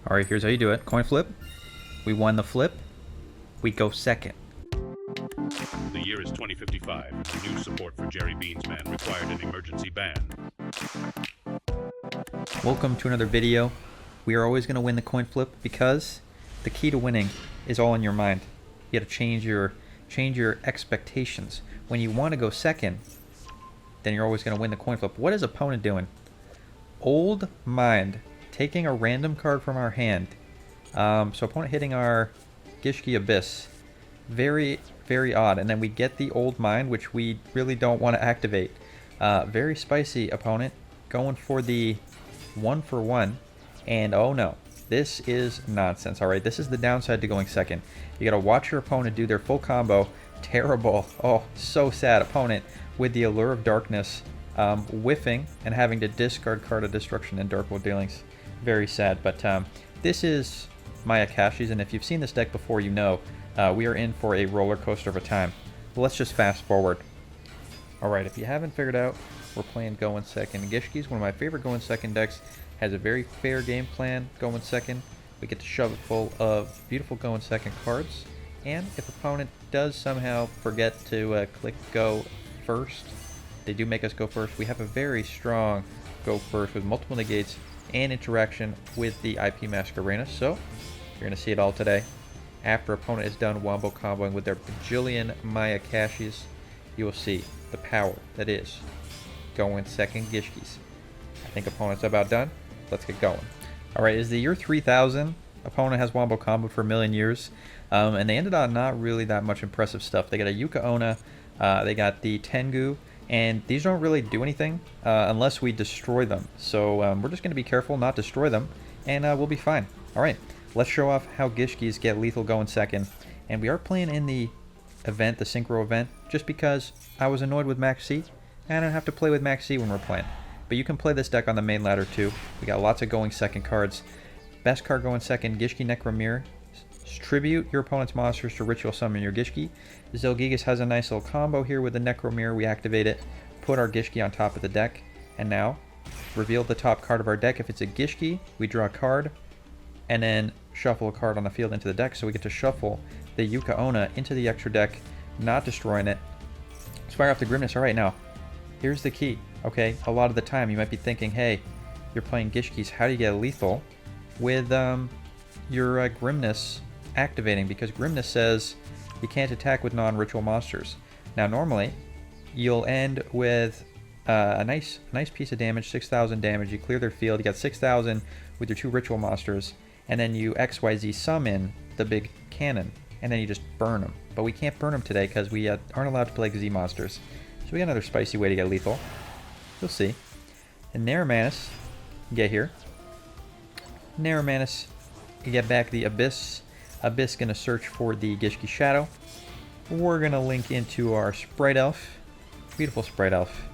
Alright, here's how you do it. Coin flip. We won the flip. We go second. The year is 2055. New support for Jerry Beans Man required an emergency ban. Welcome to another video. We are always going to win the coin flip because the key to winning is all in your mind. You got to change your expectations. When you want to go second, then you're always going to win the coin flip. What is opponent doing? Old mind, taking a random card from our hand. So opponent hitting our Gishki Abyss. Very, very odd. And then we get the old mind, which we really don't want to activate. Very spicy opponent, going for the 1-for-1. And oh no, this is nonsense. Alright, this is the downside to going second. You gotta watch your opponent do their full combo. Terrible. Oh, so sad. Opponent with the Allure of Darkness, whiffing and having to discard card of Destruction and Dark Will Dealings. Very sad, but this is my Akashi's, and if you've seen this deck before, you know we are in for a roller coaster of a time. But let's just fast forward. Alright, if you haven't figured out, we're playing Going Second. Gishki's one of my favorite Going Second decks. Has a very fair game plan going second. We get to shove it full of beautiful Going Second cards. And if opponent does somehow forget to click go first, they do make us go first. We have a very strong go first with multiple negates and interaction with the IP Masquerena. So you're going to see it all today. After opponent is done wombo comboing with their bajillion Maya Kashis, you will see the power that is Going Second Gishkis. I think opponent's about done. Let's get going. Alright, is the year 3000. Opponent has wombo combo for a million years. And they ended on not really that much impressive stuff. They got a Yugioh, they got the Tengu, and these don't really do anything unless we destroy them. So we're just going to be careful, not destroy them, and we'll be fine. Alright, let's show off how Gishkis get lethal going second. And we are playing in the event, the Synchro event, just because I was annoyed with Max C, and I don't have to play with Max C when we're playing. But you can play this deck on the main ladder too. We got lots of going second cards. Best card going second, Gishki Necromir. Tribute your opponent's monsters to ritual summon your Gishki. Zelgigas has a nice little combo here with the Necromir. We activate it, put our Gishki on top of the deck, and now reveal the top card of our deck. If it's a Gishki, we draw a card, and then shuffle a card on the field into the deck. So we get to shuffle the Yugioh into the extra deck, not destroying it. Let's fire off the Grimness. Alright, now, here's the key. Okay, a lot of the time you might be thinking, hey, you're playing Gishkis, how do you get lethal with your Grimness activating? Because Grimness says you can't attack with non-ritual monsters. Now normally you'll end with a nice piece of damage, 6,000 damage. You clear their field, you got 6,000 with your 2 ritual monsters, and then you XYZ summon the big cannon, and then you just burn them. But we can't burn them today because we aren't allowed to play Z monsters. So we got another spicy way to get lethal. You'll see. And Naramanus, get here. Naramanus, you get back the Abyss. Abyss gonna search for the Gishki Shadow. We're gonna link into our Sprite Elf. Beautiful Sprite Elf.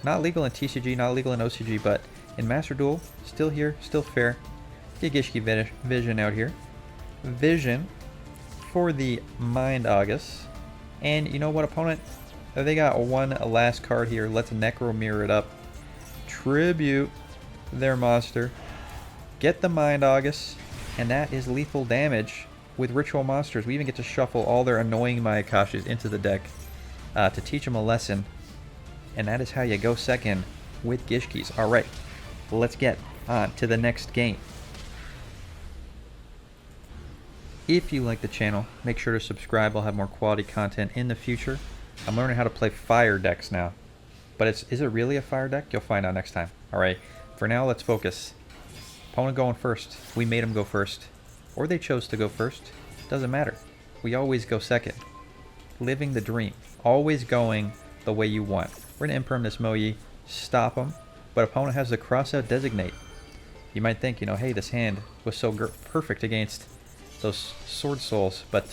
Not legal in TCG, not legal in OCG, but in MasterDuel, still here, still fair. Get Gishki Vision out here. Vision for the Mind August. And you know what, opponent? They got one last card here. Let's Necromir it up. Tribute their monster. Get the Mind August. And that is lethal damage with ritual monsters. We even get to shuffle all their annoying Mayakashis into the deck to teach them a lesson. And that is how you go second with Gishkis. Alright, let's get on to the next game. If you like the channel, make sure to subscribe. I'll have more quality content in the future. I'm learning how to play fire decks now. But is it really a fire deck? You'll find out next time. Alright, for now, let's focus. Opponent going first. We made him go first. Or they chose to go first. Doesn't matter. We always go second. Living the dream. Always going the way you want. We're going to imperm this Moyi. Stop him. But opponent has the crossout designate. You might think, hey, this hand was so perfect against those Sword Souls. But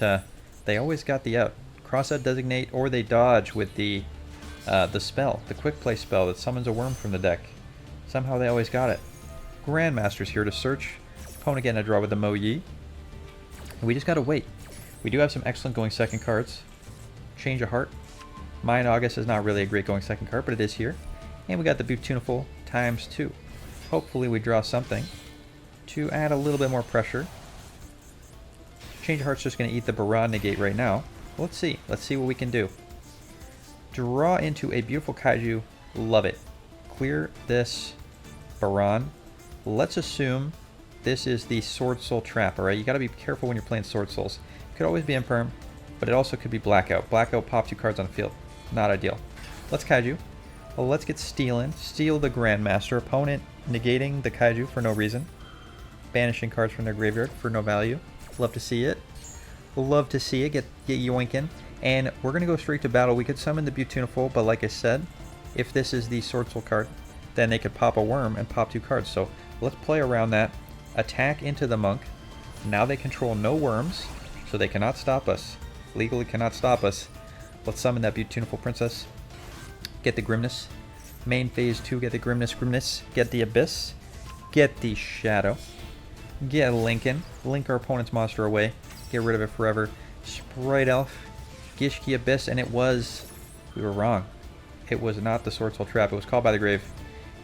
they always got the out. Crossout designate, or they dodge with the spell. The quick play spell that summons a worm from the deck. Somehow they always got it. Grandmaster's here to search. Opponent getting a draw with the Moyi. We just gotta wait. We do have some excellent going second cards. Change of Heart. Mind August is not really a great going second card, but it is here. And we got the Beautiful ×2. Hopefully we draw something. to add a little bit more pressure. Change of Heart's just going to eat the Barrage negate right now. Let's see. Let's see what we can do. Draw into a beautiful Kaiju. Love it. Clear this Baron. Let's assume this is the Sword Soul Trap, alright? You gotta be careful when you're playing Sword Souls. It could always be Imperm, but it also could be Blackout. Blackout pop 2 cards on the field. Not ideal. Let's Kaiju. Well, let's get Stealin'. Steal the Grandmaster. Opponent negating the Kaiju for no reason. Banishing cards from their graveyard for no value. Love to see it. Love to see it. Get yoinkin'. And we're going to go straight to battle. We could summon the Beautiful, but like I said, if this is the Sword Soul card, then they could pop a Worm and pop 2 cards. So let's play around that. Attack into the Monk. Now they control no Worms, so they cannot stop us. Legally cannot stop us. Let's summon that Beautiful Princess. Get the Grimness. Main phase 2, get the Grimness. Get the Abyss. Get the Shadow. Get Lincoln. Link our opponent's monster away. Get rid of it forever. Sprite Elf. Gishki Abyss, and it was... We were wrong. It was not the Sword Soul Trap. It was Called by the Grave.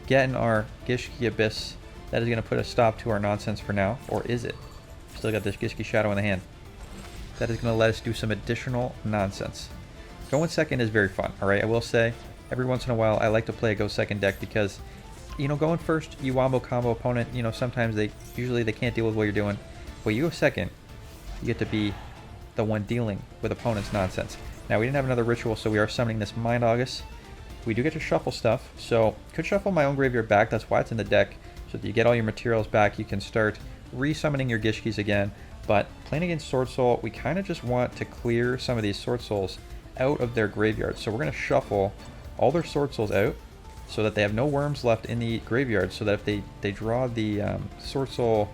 Getting our Gishki Abyss. That is going to put a stop to our nonsense for now. Or is it? Still got this Gishki Shadow in the hand. That is going to let us do some additional nonsense. Going second is very fun, alright? I will say, every once in a while, I like to play a go second deck because, you know, going first, you wombo combo opponent, you know, sometimes usually they can't deal with what you're doing. But you go second, you get to be the one dealing with opponent's nonsense. Now, we didn't have another ritual, so we are summoning this Mind August. We do get to shuffle stuff, so could shuffle my own graveyard back. That's why it's in the deck, so that you get all your materials back. You can start re-summoning your Gishkis again. But playing against Sword Soul, we kind of just want to clear some of these Sword Souls out of their graveyard. So we're going to shuffle all their Sword Souls out so that they have no Worms left in the graveyard, so that if they draw the Sword Soul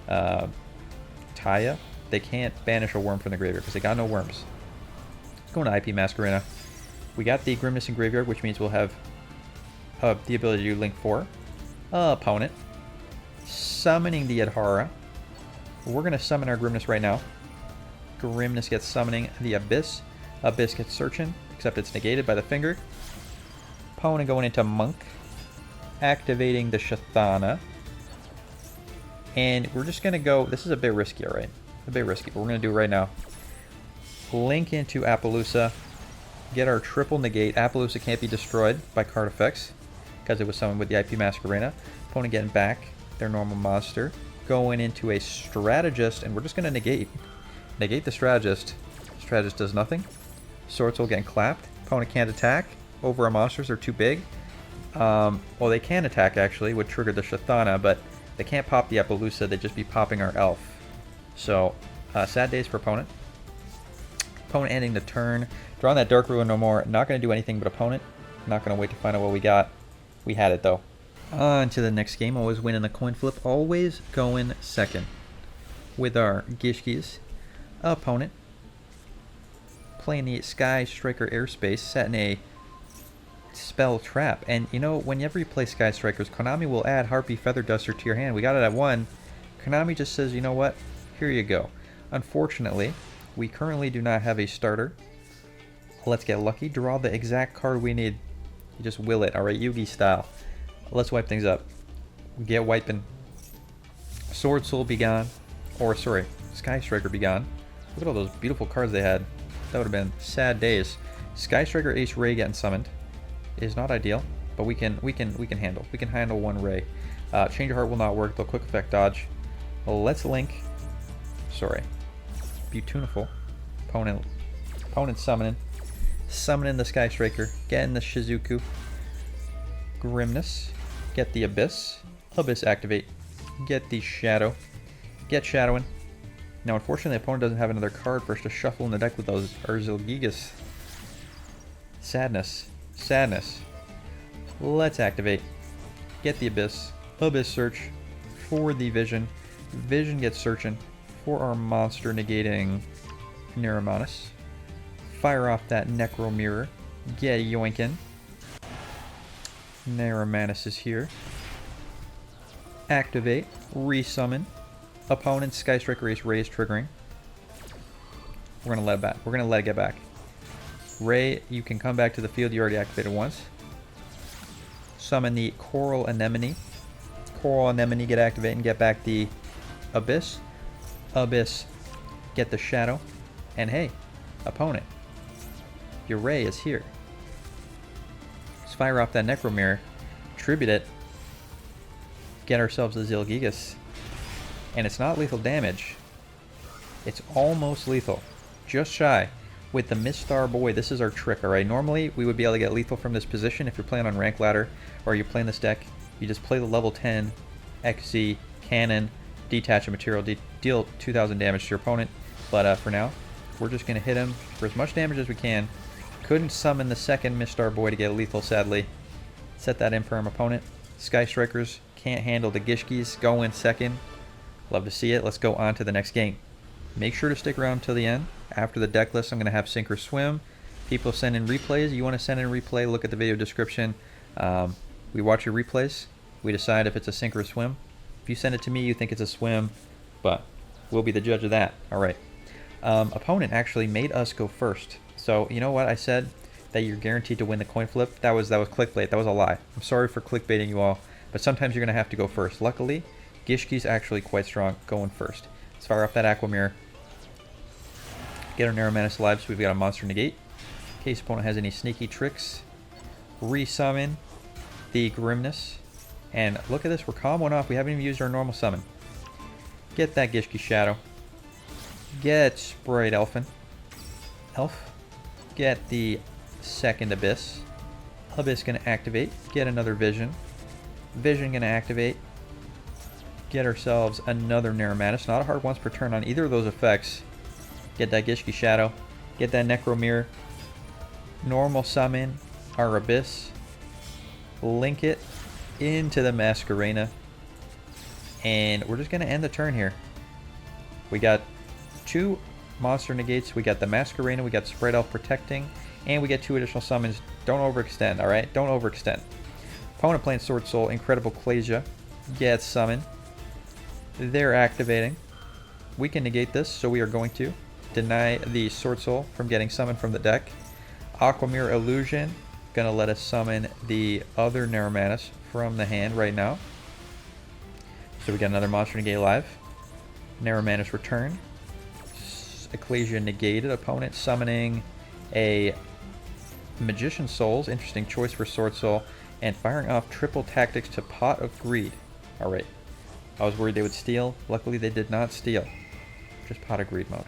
Taya, they can't banish a Worm from the graveyard because they got no Worms. Going to IP Masquerena. We got the Grimness in graveyard, which means we'll have the ability to do Link 4. Opponent. Summoning the Adhara. We're going to summon our Grimness right now. Grimness gets summoning the Abyss. Abyss gets searching, except it's negated by the finger. Opponent going into Monk. Activating the Shathana. And we're just going to go... This is a bit risky, alright? A bit risky, but we're going to do it right now. Link into Appaloosa. Get our triple negate. Appaloosa can't be destroyed by card effects because it was summoned with the IP Masquerena. Opponent getting back their normal monster. Going into a Strategist, and we're just going to negate. Negate the Strategist. Strategist does nothing. Sword Soul getting clapped. Opponent can't attack over our monsters. They're too big. Well, they can attack, actually. Would trigger the Shathana, but they can't pop the Appaloosa. They'd just be popping our Elf. So, sad days for opponent. Opponent ending the turn. Drawing that Dark Ruin no more. Not going to do anything but opponent. Not going to wait to find out what we got. We had it, though. On to the next game. Always winning the coin flip. Always going second. With our Gishkis. Opponent. Playing the Sky Striker Airspace. Setting a spell trap. And, you know, whenever you play Sky Strikers, Konami will add Harpy Feather Duster to your hand. We got it at 1. Konami just says, you know what? Here you go. Unfortunately, we currently do not have a starter. Let's get lucky. Draw the exact card we need. You just will it. Alright, Yugi style. Let's wipe things up. Get wiping. Sword Soul be gone. Or, sorry, Sky Striker be gone. Look at all those beautiful cards they had. That would have been sad days. Sky Striker Ace Ray getting summoned is not ideal, but we can handle. We can handle one Ray. Change of Heart will not work, though. Quick Effect Dodge. Well, let's link. Sorry. Beautiful. Opponent summoning. Summoning the Sky Striker. Getting the Shizuku. Grimness. Get the Abyss. Abyss activate. Get the Shadow. Get Shadowing. Now, unfortunately, the opponent doesn't have another card for us to shuffle in the deck with those Urzilgigas. Sadness. Sadness. Let's activate. Get the Abyss. Abyss search for the Vision. Vision gets searching for our monster negating Neuromanus. Fire off that Necro Mirror. Get yoinkin'. Neuromanus is here. Activate. Resummon. Opponent's Sky Striker Ace Ray is triggering. We're gonna let it back. We're gonna let it get back. Ray, you can come back to the field. You already activated once. Summon the Coral Anemone. Coral Anemone get activate and get back the Abyss. Abyss get the Shadow. And hey, opponent, your Ray is here. Let's fire off that Necromirror, tribute it, get ourselves a Zilgigas. And it's not lethal damage. It's almost lethal. Just shy. With the Mistar Boy, this is our trick, alright? Normally, we would be able to get lethal from this position if you're playing on Rank Ladder, or you're playing this deck. You just play the level 10 XZ Cannon, detach a material, deal 2,000 damage to your opponent. But for now, we're just going to hit him for as much damage as we can. Couldn't summon the second Mistar Boy to get lethal, sadly. Set that in for our opponent. Sky Strikers can't handle the Gishkis. Go in second. Love to see it. Let's go on to the next game. Make sure to stick around till the end. After the deck list, I'm going to have Sink or Swim. People send in replays. You want to send in a replay, look at the video description. We watch your replays. We decide if it's a sink or a swim. If you send it to me, you think it's a swim, but we'll be the judge of that. All right. Opponent actually made us go first. So you know what I said? That you're guaranteed to win the coin flip. That was clickbait. That was a lie. I'm sorry for clickbaiting you all, but sometimes you're going to have to go first. Luckily, Gishki's actually quite strong going first. Let's fire off that Aqua Mirror. Get our Narrow Mantis alive so we've got a monster negate. In case opponent has any sneaky tricks. Resummon the Grimness. And look at this, we're calm one off. We haven't even used our normal summon. Get that Gishki Shadow. Get Sprite Elf. Get the second Abyss. Abyss gonna activate. Get another Vision. Vision gonna activate. Get ourselves another Narrow Mantis. Not a hard once per turn on either of those effects. Get that Gishki Shadow. Get that Necromirror. Normal summon our Abyss. Link it into the Masquerena. And we're just going to end the turn here. We got 2 monster negates. We got the Masquerena. We got Sprite Elf protecting. And we get 2 additional summons. Don't overextend, alright? Don't overextend. Opponent playing Sword Soul. Incredible Clasia. Get summoned. They're activating. We can negate this, so we are going to deny the Sword Soul from getting summoned from the deck. Aquamirror Illusion, gonna let us summon the other Narrow Mantis from the hand right now. So we got another monster negate live. Narrow Mantis return. Ecclesia negated. Opponent summoning a Magician Souls, interesting choice for Sword Soul, and firing off triple tactics to Pot of Greed. Alright. I was worried they would steal. Luckily they did not steal. Just Pot of Greed mode.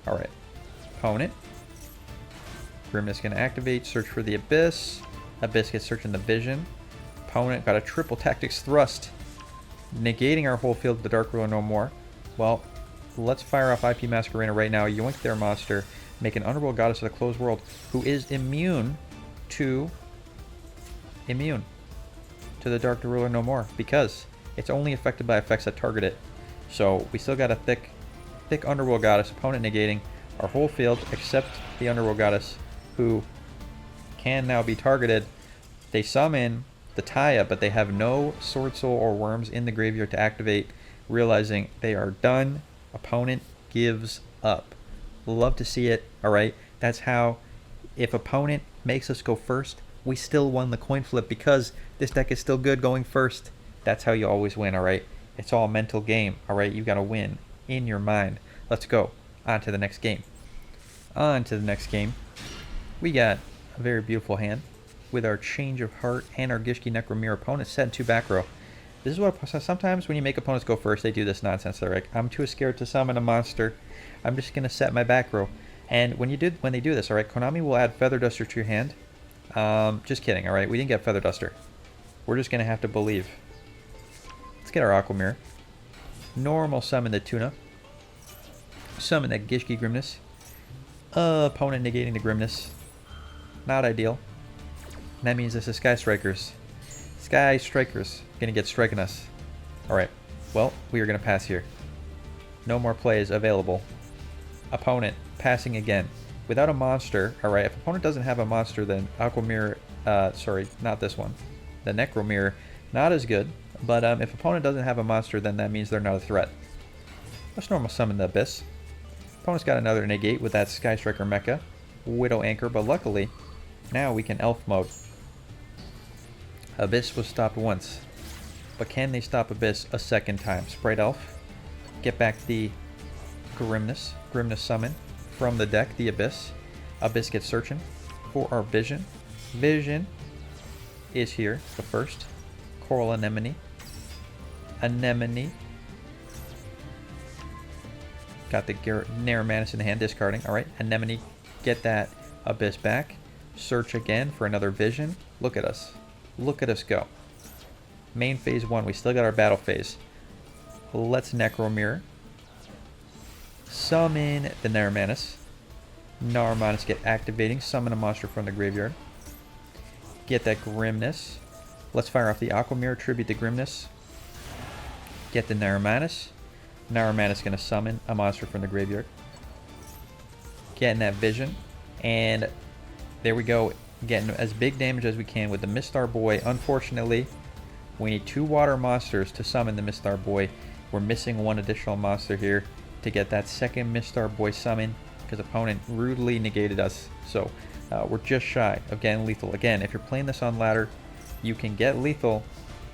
Alright. Opponent. Grimness gonna activate, search for the Abyss. Abyss gets searching the Vision. Opponent got a triple tactics thrust, negating our whole field with the Dark Ruler no more. Well, let's fire off IP Masquerena right now, yoink their monster, make an Underworld Goddess of the Closed World, who is immune to the Dark Ruler no more, because it's only affected by effects that target it. So we still got a thick Underworld Goddess, opponent negating our whole field except the Underworld Goddess, who can now be targeted. They summon the Taya, but they have no Sword Soul or Worms in the graveyard to activate, realizing they are done. Opponent gives up. Love to see it. Alright, that's how, if opponent makes us go first, we still won the coin flip because this deck is still good going first. That's how you always win, alright? It's all a mental game, alright? You gotta win in your mind. Let's go on to the next game. On to the next game. We got a very beautiful hand with our Change of Heart and our Gishki Necromirror. Opponent set in 2 back row. This is what sometimes when you make opponents go first, they do this nonsense. They're like, I'm too scared to summon a monster. I'm just gonna set my back row. And when they do this, alright, Konami will add Feather Duster to your hand. Just kidding, alright? We didn't get Feather Duster. We're just gonna have to believe. Let's get our Aqua Mirror. Normal summon the Tuna. Summon that Gishki Grimness. Opponent negating the Grimness. Not ideal. And that means this is Sky Strikers. Sky Strikers gonna get striking us. Alright, well, we are gonna pass here. No more plays available. Opponent passing again. Without a monster, alright, if opponent doesn't have a monster, then Aqua Mirror, sorry, not this one. The Necromirror, not as good, but if opponent doesn't have a monster, then that means they're not a threat. Let's normal summon the Abyss. Opponent's got another negate with that Sky Striker Mecha. Widow Anchor, but luckily, now we can Elf mode. Abyss was stopped once. but can they stop Abyss a second time? Sprite Elf, get back the Grimness summon from the deck, the Abyss. Abyss gets searching for our Vision. Vision is here, but first, Coral Anemone. Got the Narrow-Manus in the hand, discarding. Alright, Anemone, get that Abyss back. Search again for another Vision. Look at us. Look at us go. Main phase 1, we still got our battle phase. Let's Necro Mirror. Summon the Narrow-Manus. Narrow-Manus get activating. Summon a monster from the graveyard. Get that Grimness. Let's fire off the Aqua Mirror, tribute the Grimness. Get the Narrow-Manus. Narrow-Manus going to summon a monster from the graveyard. Getting that Vision. And there we go. Getting as big damage as we can with the Mistar Boy. Unfortunately, we need 2 water monsters to summon the Mistar Boy. We're missing 1 additional monster here to get that second Mistar Boy summon because opponent rudely negated us. So we're just shy of getting lethal. Again, if you're playing this on ladder, you can get lethal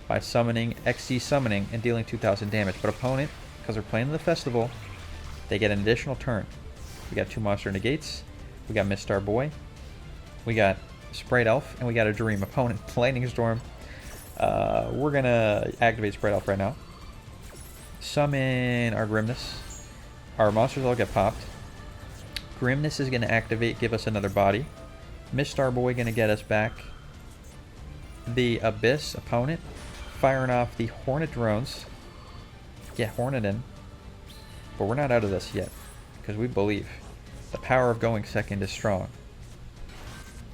by summoning XC summoning and dealing 2,000 damage. But opponent, because they're playing in the festival, they get an additional turn. We got 2 monster negates. We got Mistar Boy. We got Sprite Elf, and we got a Dream. Opponent, Lightning Storm. We're going to activate Sprite Elf right now. Summon our Grimness. Our monsters all get popped. Grimness is going to activate, give us another body. Mistar Boy going to get us back the Abyss. Opponent, firing off the Hornet drones. Get Hornet in. But we're not out of this yet, because we believe the power of going second is strong.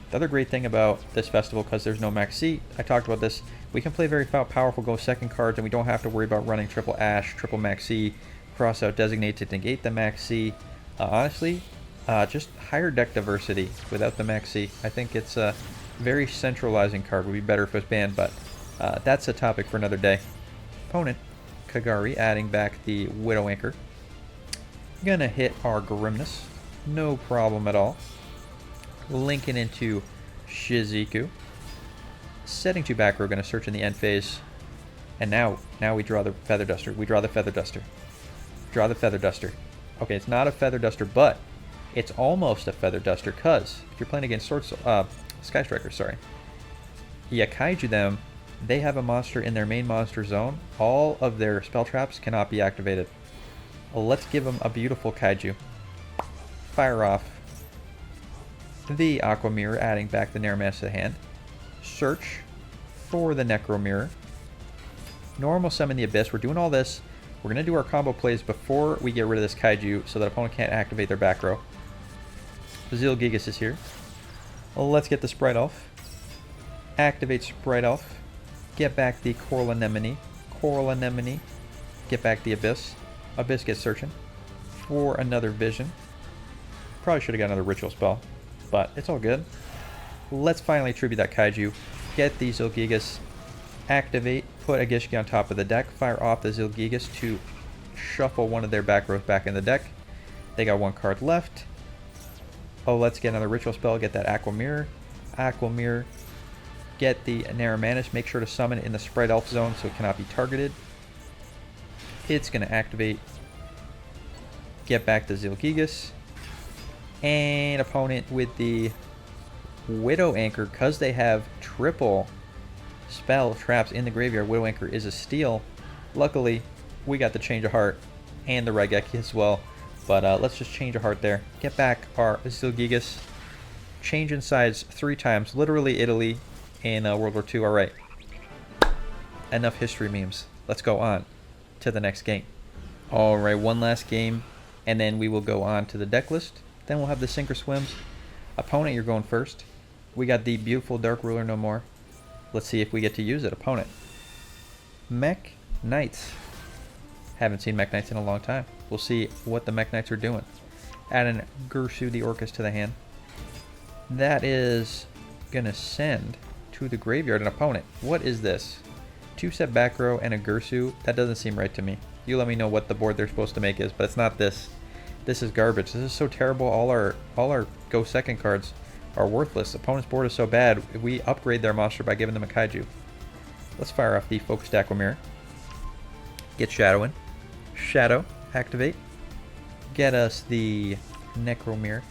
The other great thing about this festival, because there's no max C, I talked about this, we can play very powerful go second cards, and we don't have to worry about running triple Ash, triple max C, cross out Designate to negate the max C. Honestly, just higher deck diversity without the max C. I think it's a very centralizing card. Would be better if it was banned, but that's a topic for another day. Opponent, Kagari, adding back the Widow Anchor. Gonna hit our Grimness. No problem at all. Linking into Shizuku. Setting 2 back row, gonna search in the end phase. And now we draw the Feather Duster. We draw the Feather Duster. Draw the Feather Duster. Okay, it's not a Feather Duster, but it's almost a Feather Duster, because if you're playing against Sky Strikers, sorry. Yeah, Kaiju them, they have a monster in their main monster zone. All of their spell traps cannot be activated. Well, let's give them a beautiful Kaiju. Fire off the Aqua Mirror, adding back the Narrow-Manus to the hand. Search for the Necro Mirror. Normal summon the Abyss. We're doing all this. We're going to do our combo plays before we get rid of this Kaiju so that opponent can't activate their back row. Zilgigas is here. Well, let's get the Sprite Elf. Activate Sprite Elf. Get back the Coral Anemone. Coral Anemone. Get back the Abyss. Abyss gets searching for another Vision. Probably should have got another Ritual spell, but it's all good. Let's finally tribute that Kaiju. Get the Zilgigas. Activate, put a Gishki on top of the deck, fire off the Zilgigas to shuffle one of their back rows back in the deck. They got 1 card left. Oh, let's get another Ritual spell, get that Aqua Mirror. Aqua Mirror. Get the Narrow-Manus, make sure to summon it in the Sprite Elf zone so it cannot be targeted. It's going to activate. Get back the Zilgigas. And opponent with the Widow Anchor, because they have triple spell traps in the graveyard. Widow Anchor is a steal. Luckily, we got the Change of Heart and the Raigeki as well. But let's just change a heart there. Get back our Zilgigas. Change in size 3 times. Literally Italy in World War II. Alright. Enough history memes. Let's go on to the next game. Alright, one last game. And then we will go on to the deck list. Then we'll have the Sink or Swims. Opponent, you're going first. We got the beautiful Dark Ruler no more. Let's see if we get to use it. Opponent, Mech Knights. Haven't seen Mech Knights in a long time. We'll see what the Mech Knights are doing. Add an Gursu the Orcus to the hand. That is going to send to the graveyard an opponent. What is this? 2-set back row and a Gursu? That doesn't seem right to me. You let me know what the board they're supposed to make is, but it's not this. This is garbage. This is so terrible. All our go second cards are worthless. Opponent's board is so bad. We upgrade their monster by giving them a Kaiju. Let's fire off the Focused Aqua Mirror. Get Shadow in. Shadow, activate. Get us the Necro Mirror.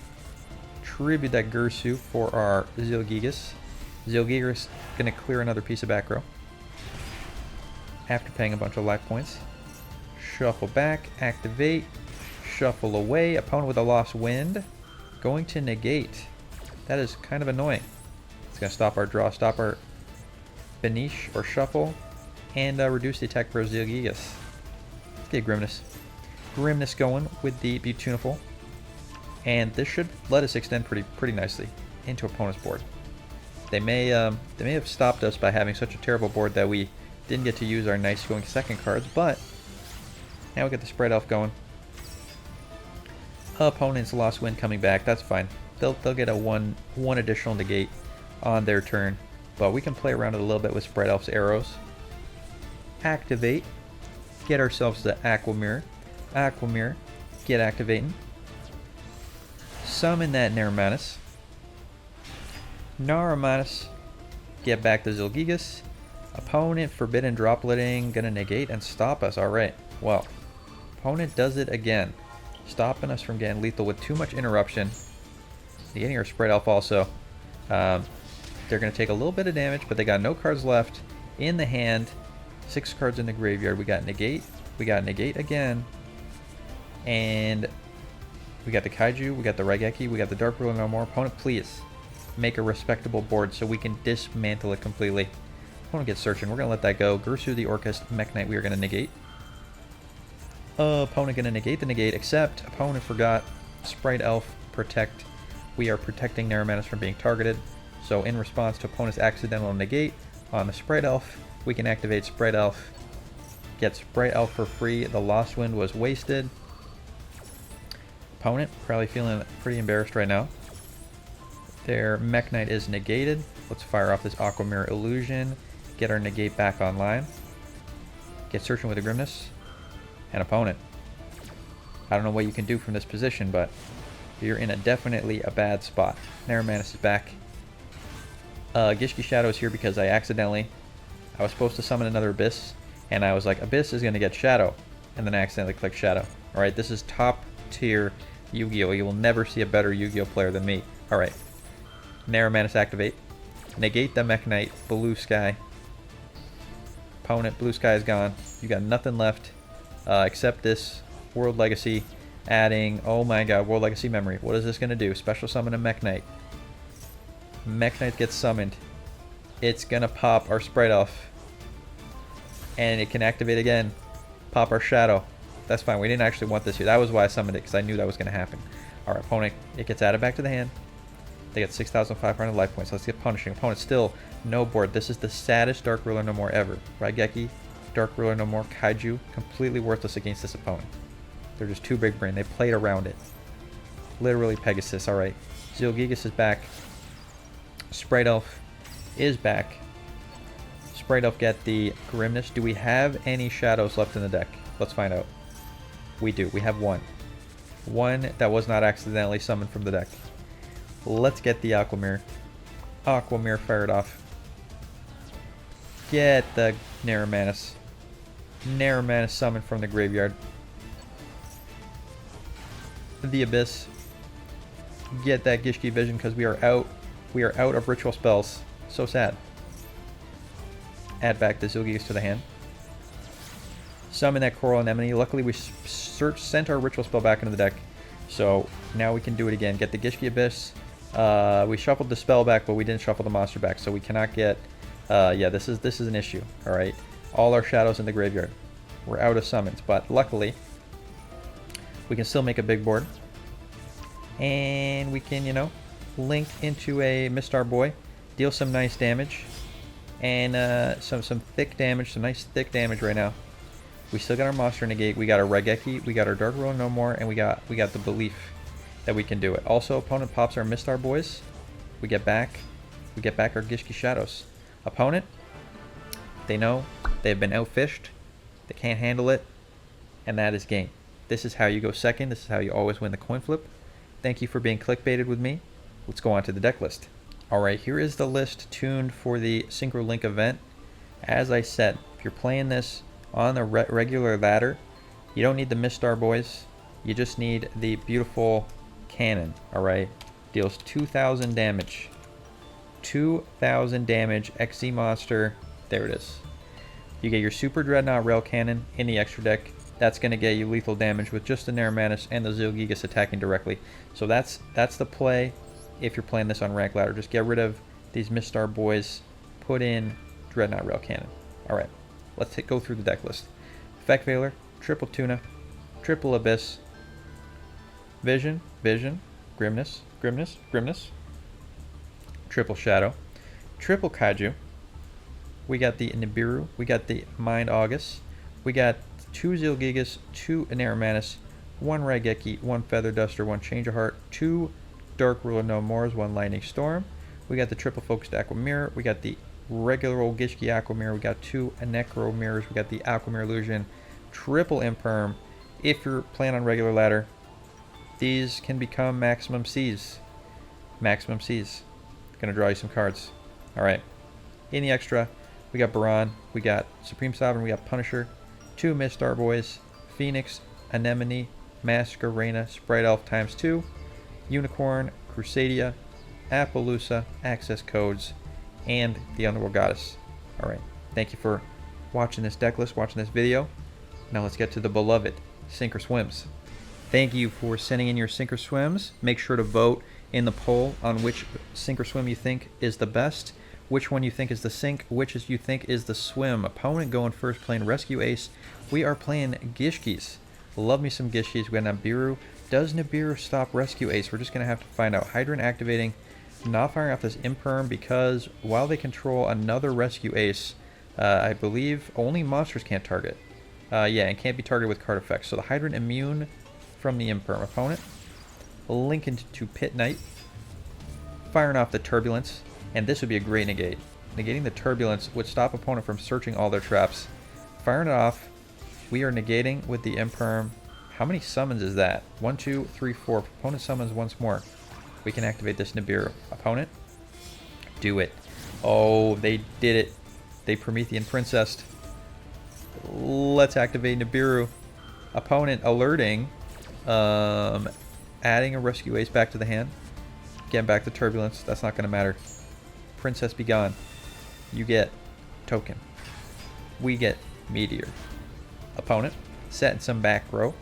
Tribute that Gursu for our Zilgigas. Zilgigas gonna clear another piece of back row after paying a bunch of life points. Shuffle back, activate, shuffle away. Opponent with a lost wind going to negate. That is kind of annoying. It's gonna stop our draw, stop our Banish or shuffle, and reduce the attack for Zilgigas. Let's get Grimness. Grimness going with the Beautiful. And this should let us extend pretty nicely into opponent's board. They may have stopped us by having such a terrible board that we didn't get to use our nice going second cards, but now we get the Spread Elf going. Opponent's lost wind coming back, that's fine. They'll get a one additional negate on their turn, but we can play around it a little bit with Spread Elf's arrows. Activate, get ourselves the Aqua Mirror. Aqua Mirror, get activating. Summon that Naramanis. Naramanis, get back to Zilgigas. Opponent Forbidden Dropletting, gonna negate and stop us. Alright, well, opponent does it again, stopping us from getting lethal with too much interruption. Negating our Spread Elf also. They're gonna take a little bit of damage, but they got no cards left in the hand. 6 cards in the graveyard. We got negate again. And we got the Kaiju, we got the Raigeki, we got the Dark Ruler no more. Opponent, please make a respectable board so we can dismantle it completely. Opponent gets searching. We're going to let that go. Gursu the Orcust, Mech Knight, we are going to negate. Opponent going to negate the negate, except opponent forgot Sprite Elf Protect. We are protecting Naramanis from being targeted. So in response to opponent's accidental negate on the Sprite Elf, we can activate Sprite Elf. Get Sprite Elf for free. The Lost Wind was wasted. Opponent probably feeling pretty embarrassed right now. Their Mech Knight is negated. Let's fire off this Aqua Mirror Illusion. Get our negate back online. Get searching with a Grimness. And opponent. I don't know what you can do from this position, but you're in definitely a bad spot. Naramanis is back. Gishki Shadow is here because I was supposed to summon another Abyss, and I was like, Abyss is going to get Shadow, and then I accidentally clicked Shadow. Alright, this is top tier Yu-Gi-Oh! You will never see a better Yu-Gi-Oh! Player than me. Alright. Naramanis activate. Negate the Mech Knight. Blue Sky. Opponent, Blue Sky is gone. You got nothing left except this World Legacy. Adding, oh my god, World Legacy Memory. What is this going to do? Special summon a Mech Knight. Mech Knight gets summoned. It's going to pop our Sprite Elf. And it can activate again. Pop our Shadow. That's fine. We didn't actually want this here. That was why I summoned it, because I knew that was going to happen. Alright, opponent, it gets added back to the hand. They get 6,500 life points. Let's get punishing. Opponent still no board. This is the saddest Dark Ruler no more ever. Raigeki, Dark Ruler no more, Kaiju, completely worthless against this opponent. They're just too big brain. They played around it. Literally Pegasus. Alright. Zilgigas is back. Sprite Elf is back. Sprite Elf get the Grimness. Do we have any shadows left in the deck? Let's find out. We do. We have one. One that was not accidentally summoned from the deck. Let's get the Aqua Mirror. Aqua Mirror fired off. Get the Naramanis. Naramanis summoned from the graveyard. The Abyss. Get that Gishki Vision because we are out. We are out of ritual spells. So sad. Add back the Zilgigas to the hand. Summon that Coral Anemone. Luckily we sent our ritual spell back into the deck. So now we can do it again. Get the Gishki Abyss. We shuffled the spell back, but we didn't shuffle the monster back, so we cannot get... yeah, this is an issue. Alright. All our shadows in the graveyard. We're out of summons, but luckily we can still make a big board. And we can, you know, link into a Mistar Boy. Deal some nice damage. And some thick damage, some nice thick damage right now. We still got our monster negate, we got our Raigeki, we got our Dark Ruler no more, and we got the belief that we can do it. Also, opponent pops our Mistar Boys. We get back our Gishki Shadows. Opponent, they know they've been outfished, they can't handle it, and that is game. This is how you go second, this is how you always win the coin flip. Thank you for being clickbaited with me. Let's go on to the deck list. Alright, here is the list tuned for the Synchro Link event. As I said, if you're playing this on the regular ladder, you don't need the Mistar Boys. You just need the beautiful cannon, alright? Deals 2,000 damage. 2,000 damage, XZ monster. There it is. You get your Super Dreadnought Rail Cannon in the extra deck. That's going to get you lethal damage with just the Naramantis and the Zilgigas attacking directly. So that's the play if you're playing this on rank ladder. Just get rid of these Mistar Boys. Put in Dreadnought Rail Cannon. Alright, let's go through the deck list. Effect Veiler, Triple Tuna, Triple Abyss, Vision, Grimness, Triple Shadow, Triple Kaiju. We got the Nibiru, we got the Mind August, we got 2 Zilgigas, 2 Naramantis, 1 Raigeki, 1 Feather Duster, 1 Change of Heart, 2 Dark Ruler No Mores, 1 Lightning Storm. We got the Triple Focused Aqua Mirror, we got the regular old Gishki Aqua Mirror, we got 2 Necro Mirrors, we got the Aqua Mirror Illusion, Triple Imperm. If you're playing on regular ladder, these can become Maximum C's. Maximum C's. Gonna draw you some cards. Alright. In the extra, we got Baran, we got Supreme Sovereign, we got Punisher, 2 Mistar Boys, Phoenix, Anemone, Masquerena, Sprite Elf ×2, Unicorn, Crusadia, Appaloosa, Access Codes, and the Underworld Goddess. Alright. Thank you for watching this deck list, watching this video. Now let's get to the beloved Sink or Swims. Thank you for sending in your Sink or Swims. Make sure to vote in the poll on which Sink or Swim you think is the best, which one you think is the sink, which is you think is the swim. Opponent going first, playing Rescue Ace. We are playing Gishkis. Love me some Gishkis. We got Nibiru. Does Nibiru stop Rescue Ace? We're just going to have to find out. Hydrant activating, not firing off this Imperm because while they control another Rescue Ace, I believe only monsters can't target. Yeah, and can't be targeted with card effects. So the Hydrant immune from the Imperm. Opponent linking to Pit Knight, firing off the Turbulence, and this would be a great negate. Negating the Turbulence would stop opponent from searching all their traps. Firing it off, we are negating with the Imperm. How many summons is that? 1, 2, 3, 4. Opponent summons once more. We can activate this Nibiru. Opponent, do it. Oh, they did it. They Promethean Princessed. Let's activate Nibiru. Opponent alerting. Adding a Rescue Ace back to the hand. Getting back the Turbulence. That's not going to matter. Princess be gone. You get Token. We get Meteor. Opponent, setting some back row.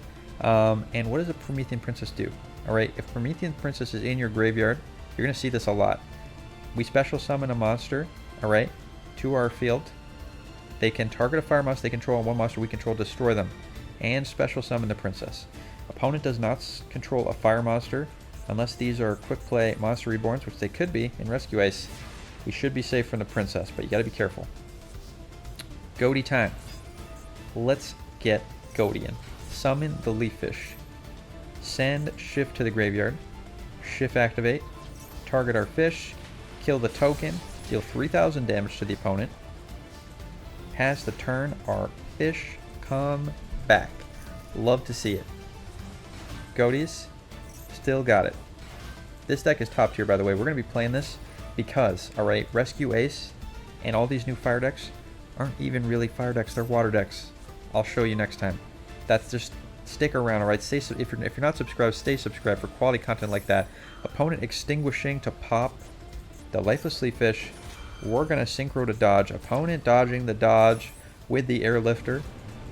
And what does a Promethean Princess do? Alright, if Promethean Princess is in your graveyard, you're going to see this a lot. We special summon a monster, alright, to our field. They can target a fire monster they control, and one monster we control, destroy them. And special summon the Princess. Opponent does not control a fire monster unless these are quick play monster reborns, which they could be in Rescue Ace. We should be safe from the Princess, but you gotta be careful. Goaty time. Let's get Goaty in. Summon the Leaf Fish. Send Shift to the graveyard. Shift activate. Target our fish. Kill the token. Deal 3,000 damage to the opponent. Pass the turn. Our fish come back. Love to see it. Goaties, still got it. This deck is top tier, by the way. We're going to be playing this because, alright, Rescue Ace and all these new fire decks aren't even really fire decks. They're water decks. I'll show you next time. That's just, stick around, alright? If you're not subscribed, stay subscribed for quality content like that. Opponent extinguishing to pop the Lifeless Leaf Fish. We're going to synchro to dodge. Opponent dodging the dodge with the Airlifter.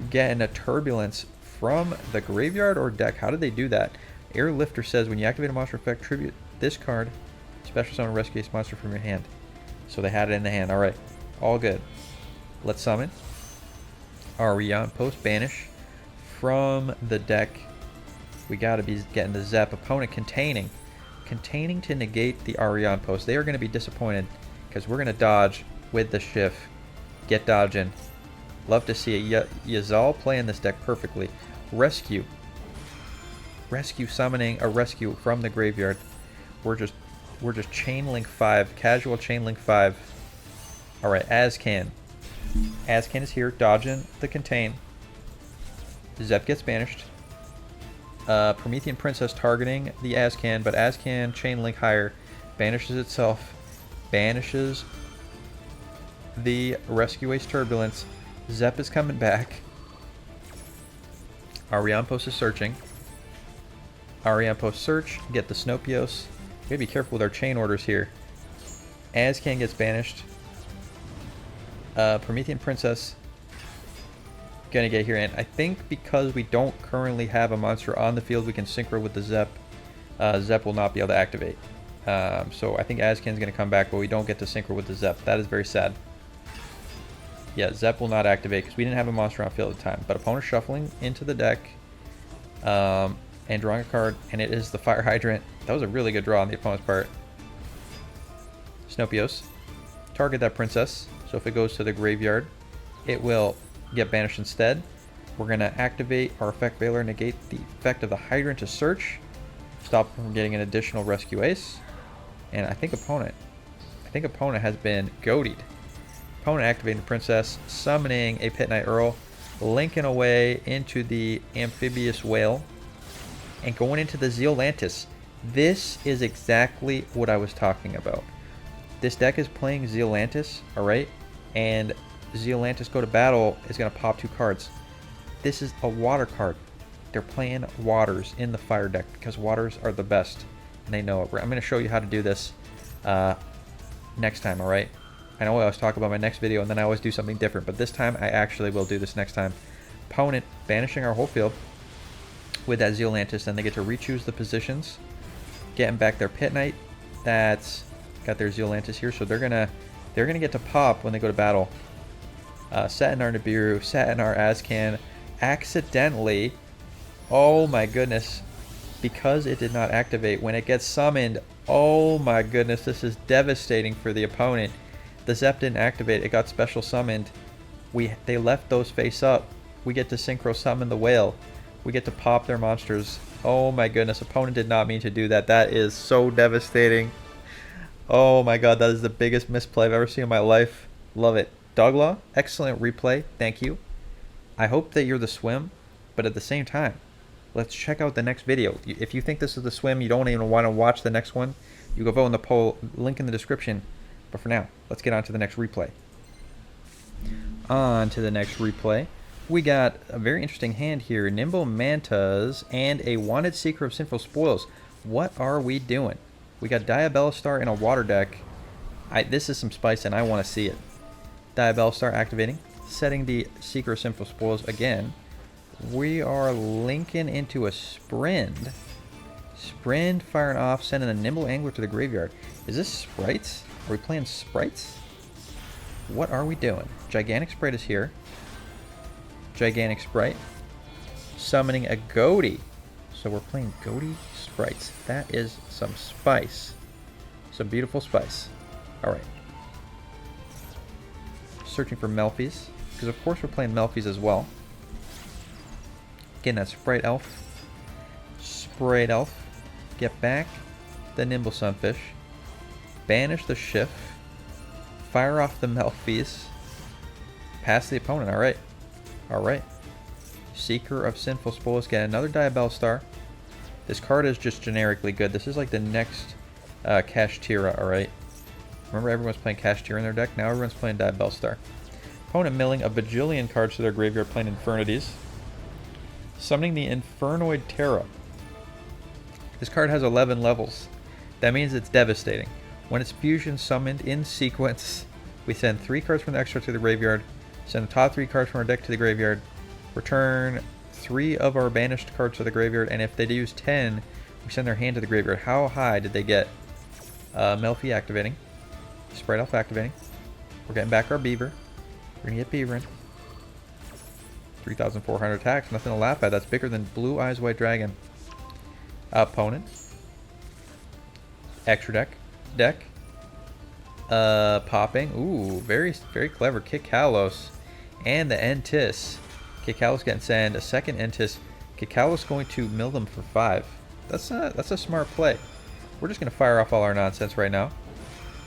Getting a Turbulence from the graveyard or deck. How did they do that? Airlifter says when you activate a monster effect, tribute this card, special summon Rescue Ace monster from your hand. So they had it in the hand. Alright, all good. Let's summon Arion Post, banish from the deck. We gotta be getting the Zep. Opponent containing to negate the Arion Post. They are going to be disappointed because we're going to dodge with the Shift. Get dodging. Love to see it. Yazal playing this deck perfectly. Rescue summoning a rescue from the graveyard. We're just chain link 5, casual chain link 5. All right, Azcan is here, dodging the contain. Zep gets banished. Promethean Princess targeting the Azcan, but Azcan chain link higher, banishes itself, banishes the Rescue Ace Turbulence. Zep is coming back. Ariampos is searching. Ariampos search. Get the Snopios. We gotta be careful with our chain orders here. Azcan gets banished. Promethean Princess gonna get here, and I think because we don't currently have a monster on the field we can synchro with the Zep, Zep will not be able to activate. So I think Azcan's gonna come back, but we don't get to synchro with the Zep. That is very sad. Yeah, Zep will not activate because we didn't have a monster on field at the time. But opponent shuffling into the deck and drawing a card, and it is the Fire Hydrant. That was a really good draw on the opponent's part. Snopios. Target that princess. So if it goes to the graveyard, it will get banished instead. We're going to activate our effect Veiler, negate the effect of the Hydrant to search. Stop from getting an additional Rescue Ace. And I think opponent has been goatied. Opponent activating the princess, summoning a Pit Knight Earl, linking away into the Amphibious Whale, and going into the Zealantis. This is exactly what I was talking about. This deck is playing Zealantis, alright? And Zealantis go to battle is going to pop 2 cards. This is a water card. They're playing waters in the fire deck because waters are the best. And they know it. I'm going to show you how to do this next time, alright? I know I always talk about my next video and then I always do something different, but this time I actually will do this next time. Opponent banishing our whole field with that Zealantis, then they get to re-choose the positions, getting back their Pit Knight. That's got their Zealantis here, so they're gonna get to pop when they go to battle. Satinar Nibiru, Satinar Azcan, accidentally, oh my goodness, because it did not activate when it gets summoned. Oh my goodness, this is devastating for the opponent. The Zep didn't activate, it got special summoned. They left those face up. We get to synchro summon the whale. We get to pop their monsters. Oh my goodness, opponent did not mean to do that. That is so devastating. Oh my god, that is the biggest misplay I've ever seen in my life. Love it. Doglaw, excellent replay. Thank you. I hope that you're the swim, but at the same time, let's check out the next video. If you think this is the swim, you don't even want to watch the next one, you go vote in the poll, link in the description. But for now, let's get on to the next replay. On to the next replay. We got a very interesting hand here. Nimble Mantas and a Wanted Seeker of Sinful Spoils. What are we doing? We got Diabellstar in a water deck. This is some spice and I want to see it. Diabellstar activating, setting the Seeker of Sinful Spoils again. We are linking into a Sprint. Sprint firing off, sending a Nimble Angler to the graveyard. Is this Sprites? Are we playing Sprites? What are we doing? Gigantic Sprite is here. Gigantic Sprite. Summoning a Goaty. So we're playing Goaty Sprites. That is some spice. Some beautiful spice. Alright. Searching for Melfies. Because of course we're playing Melfies as well. Getting that Sprite Elf. Sprite Elf. Get back the Nimble Sunfish. Banish the Schiff. Fire off the Melfies. Pass the opponent. Alright. Alright. Seeker of Sinful Spoils. Get another Diabellstar. This card is just generically good. This is like the next Kashtira, alright? Remember everyone's playing Kashtira in their deck? Now everyone's playing Diabellstar. Opponent milling a bajillion cards to their graveyard playing Infernities. Summoning the Infernoid Terra. This card has 11 levels. That means it's devastating. When it's fusion summoned in sequence, we send 3 cards from the extra to the graveyard, send the top 3 cards from our deck to the graveyard, return 3 of our banished cards to the graveyard, and if they use 10, we send their hand to the graveyard. How high did they get? Melfi activating. Sprite Elf activating. We're getting back our Beaver. We're going to get Beaver in. 3,400 attacks. Nothing to laugh at. That's bigger than Blue Eyes White Dragon. Opponent. Extra deck. Popping. Ooh, very clever. Kikalos. And the Entis. Kikalos getting sent. A second Entis. Kikalos going to mill them for 5. That's a smart play. We're just going to fire off all our nonsense right now.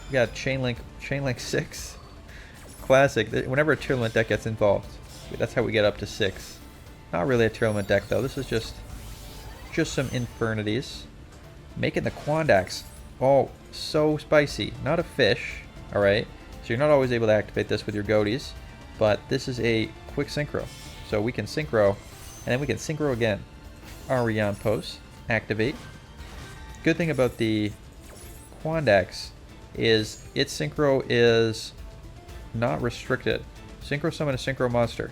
We got Chainlink 6. Classic. Whenever a tournament deck gets involved, that's how we get up to 6. Not really a tournament deck though. This is just some Infernities. Making the Quandax. Oh, so spicy. Not a fish. Alright. So you're not always able to activate this with your goatees, but this is a quick synchro. So we can synchro, and then we can synchro again. Arion Post, activate. Good thing about the Quandax is its synchro is not restricted. Synchro summon a synchro monster.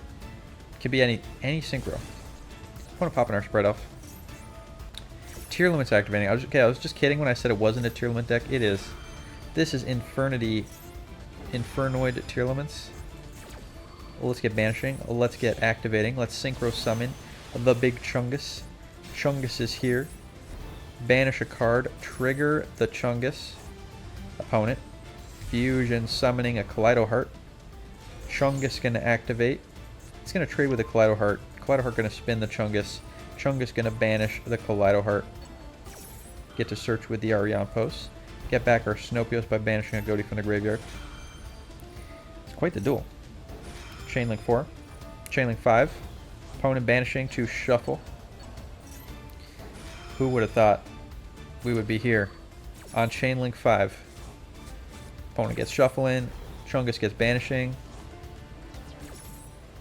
Can be any synchro. I want to pop in our spread off. Tier limit's activating. I was just kidding when I said it wasn't a tier limit deck. It is. This is Infernoid tier limits. Well, let's get banishing. Let's get activating. Let's synchro summon the big Chungus. Chungus is here. Banish a card. Trigger the Chungus. Opponent. Fusion summoning a Kaleido Heart. Chungus gonna activate. It's gonna trade with the Kaleido Heart. Kaleido Heart gonna spin the Chungus. Chungus gonna banish the Kaleido Heart. Get to search with the Arion Post. Get back our Snopios by banishing a goatee from the graveyard. It's quite the duel. Chainlink 4. Chainlink 5. Opponent banishing to shuffle. Who would have thought we would be here on Chainlink 5? Opponent gets shuffling. Chungus gets banishing.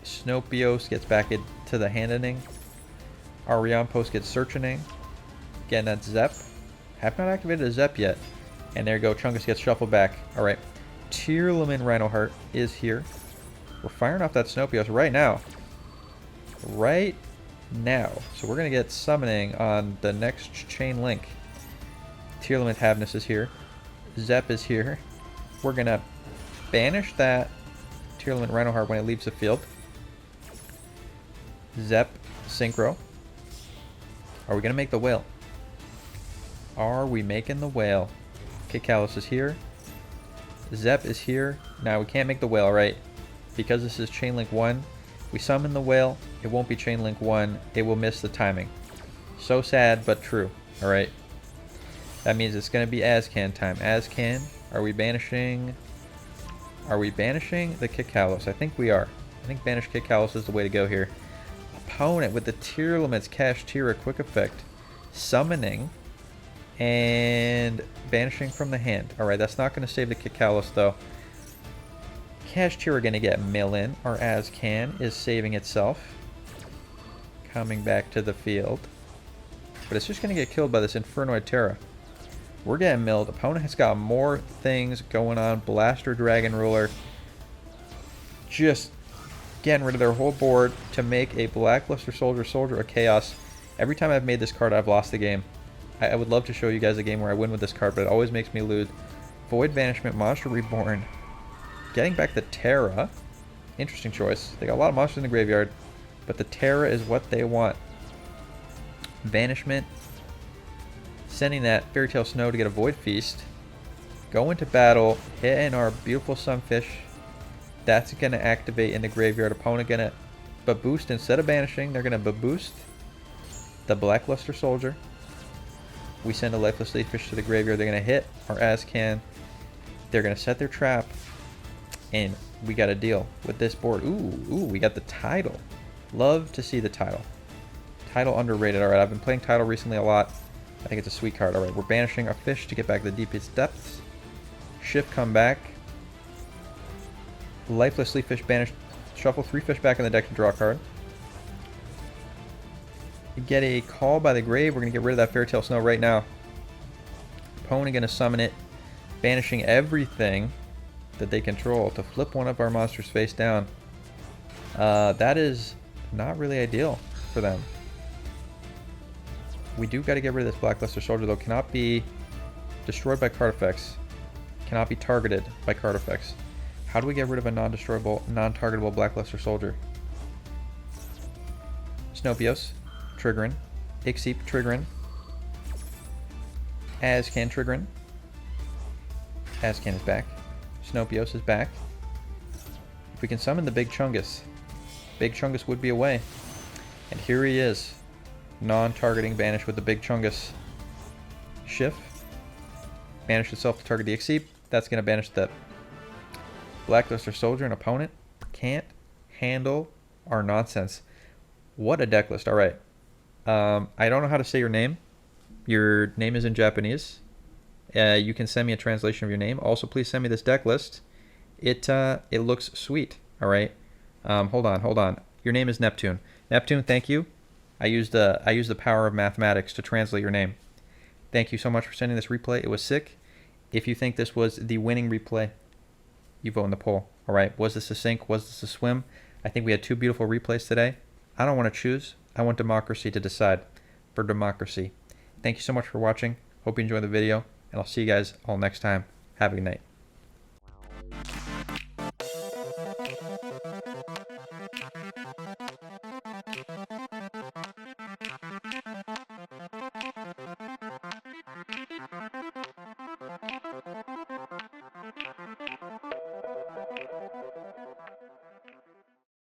Snopios gets back into the hand ending. Arion Post gets searching. Getting that Zep. Have not activated a Zep yet. And there you go. Chungus gets shuffled back. Alright. Tearlaman Rhinoheart is here. We're firing off that Snopios right now. Right now. So we're going to get summoning on the next chain link. Tearlaman Havness is here. Zep is here. We're going to banish that Tearlaman Rhinoheart when it leaves the field. Zep, synchro. Are we going to make the whale? Are we making the whale? Kikalos is here. Zep is here. Now we can't make the whale, right? Because this is Chainlink 1. We summon the whale. It won't be Chainlink 1. It will miss the timing. So sad, but true. Alright. That means it's going to be Azcan time. Azcan. Are we banishing? Are we banishing the Kikalos? I think we are. I think banish Kikalos is the way to go here. Opponent with the tier limits, Cash Tira, quick effect. Summoning. And banishing from the hand. Alright, that's not going to save the Kikalos though. Cash Tira going to get mill in. Our Azcan is saving itself. Coming back to the field. But it's just going to get killed by this Infernoid Terra. We're getting milled. Opponent has got more things going on. Blaster Dragon Ruler. Just getting rid of their whole board to make a Blackluster Soldier of Chaos. Every time I've made this card, I've lost the game. I would love to show you guys a game where I win with this card, but it always makes me lose. Void Banishment, Monster Reborn. Getting back the Terra. Interesting choice. They got a lot of monsters in the graveyard, but the Terra is what they want. Banishment. Sending that Fairy Tale Snow to get a Void Feast. Go into battle. Hit in our beautiful Sunfish. That's going to activate in the graveyard. Opponent going to boost instead of banishing. They're going to boost the Blackluster Soldier. We send a Lifeless Leaffish to the graveyard. They're going to hit our Azcan. They're going to set their trap. And we got a deal with this board. Ooh, we got the title. Love to see the title. Title underrated. Alright, I've been playing title recently a lot. I think it's a sweet card. Alright, we're banishing our fish to get back to the deepest depths. Shift, come back. Lifeless Leaffish banished. Shuffle 3 fish back in the deck to draw a card. You get a call by the grave. We're going to get rid of that Fairy Tale Snow right now. Opponent going to summon it. Banishing everything that they control to flip one of our monsters face down. That is not really ideal for them. We do got to get rid of this Blackluster Soldier though. Cannot be destroyed by card effects. Cannot be targeted by card effects. How do we get rid of a non-destroyable, non-targetable Blackluster Soldier? Snopios. Triggering. Ixip triggering. Azcan triggering. Azcan is back. Snopios is back. If we can summon the Big Chungus, Big Chungus would be away. And here he is. Non-targeting banish with the Big Chungus. Shift. Banish itself to target the Ixip. That's going to banish the Blackluster Soldier. An opponent can't handle our nonsense. What a deck list. Alright. I don't know how to say your name. Your name is in Japanese. You can send me a translation of your name. Also, please send me this deck list it looks sweet. All right. Hold on. Your name is Neptune. Neptune, thank you. I used the power of mathematics to translate your name. Thank you so much for sending this replay. It was sick. If you think this was the winning replay, you vote in the poll. All right. Was this a sink? Was this a swim? I think we had 2 beautiful replays today. I don't want to choose. I want democracy to decide. For democracy. Thank you so much for watching. Hope you enjoyed the video, and I'll see you guys all next time. Have a good night.